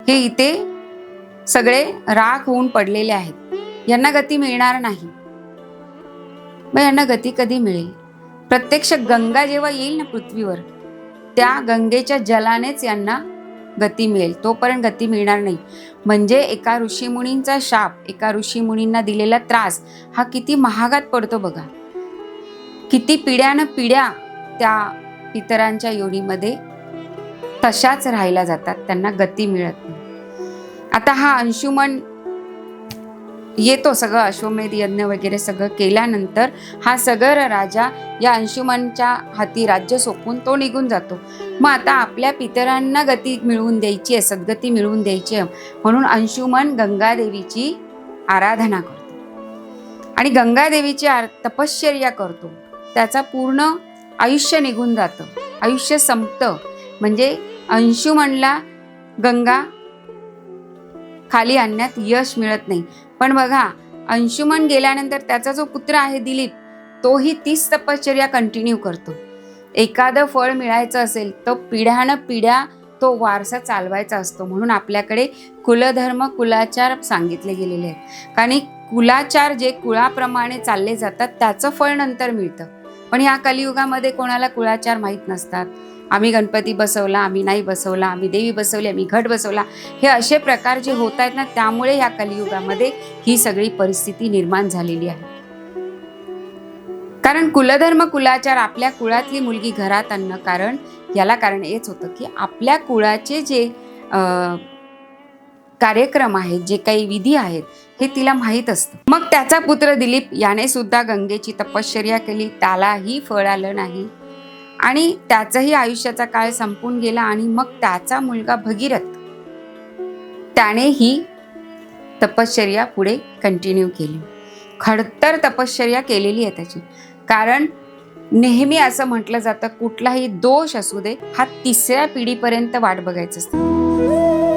हे इथे सगळे राख होऊन पडलेले आहेत, यांना गती मिळणार नाही. मग यांना गती कधी मिळेल? प्रत्यक्ष गंगा जेव्हा येईल ना पृथ्वीवर, त्या गंगेच्या जलानेच यांना गती मिळेल, तोपर्यंत गती मिळणार नाही. म्हणजे एका ऋषीमुनींचा शाप, एका ऋषीमुनींना दिलेला त्रास हा किती महागात पडतो बघा. किती पिढ्यानं पिढ्या त्या पितरांच्या योनीमध्ये तशाच राहायला जातात, त्यांना गती मिळत नाही. आता हा अंशुमन येतो, सगळं अश्वमेध यज्ञ वगैरे सगळं केल्यानंतर हा सगर राजा या अंशुमनच्या हाती राज्य सोपवून तो निघून जातो. मग आता आपल्या पितरांना गती मिळवून द्यायची आहे, सद्गती मिळवून द्यायची आहे, म्हणून अंशुमन गंगादेवीची आराधना करतो आणि गंगादेवीची तपश्चर्या करतो. त्याचा पूर्ण आयुष्य निघून जातं, आयुष्य संपतं. म्हणजे अंशुमनला गंगा खाली आणण्यात यश मिळत नाही. पण बघा, अंशुमन गेल्यानंतर त्याचा जो पुत्र आहे दिलीप, तोही तीच तपश्चर्या कंटिन्यू करतो. एखादं फळ मिळायचं असेल तर पिढ्यानं पिढ्या तो वारसा चालवायचा असतो. म्हणून आपल्याकडे कुलधर्म कुलाचार सांगितले गेलेले आहेत. कारण कुलाचार जे कुळाप्रमाणे चालले जातात त्याचं फळ नंतर मिळतं. पण या कलियुगामध्ये कोणाला कुळाचार माहीत नसतात. आम्ही गणपती बसवला, आम्ही नाही बसवला, आम्ही देवी बसवली, आम्ही घट बसवला, हे असे प्रकार जे होत आहेत ना, त्यामुळे या कलियुगामध्ये ही सगळी परिस्थिती निर्माण झालेली आहे. कारण कुलधर्म कुलाचार, आपल्या कुळातली मुलगी घरात आणणं, कारण याला कारण हेच होतं की आपल्या कुळाचे जे कार्यक्रम आहेत, जे काही विधी आहेत, हे तिला माहीत असतं. मग त्याचा पुत्र दिलीप याने सुद्धा गंगेची तपश्चर्या केली, त्यालाही फळ आलं नाही आणि त्याचाही आयुष्याचा काळ संपून गेला. आणि मग त्याचा मुलगा भगीरथ, त्याने ही तपश्चर्या पुढे कंटिन्यू केली. खडतर तपश्चर्या केलेली आहे त्याची. कारण नेहमी असं म्हटलं जातं, कुठलाही दोष असू दे, हा 3ऱ्या पिढीपर्यंत वाट बघायचं असतं.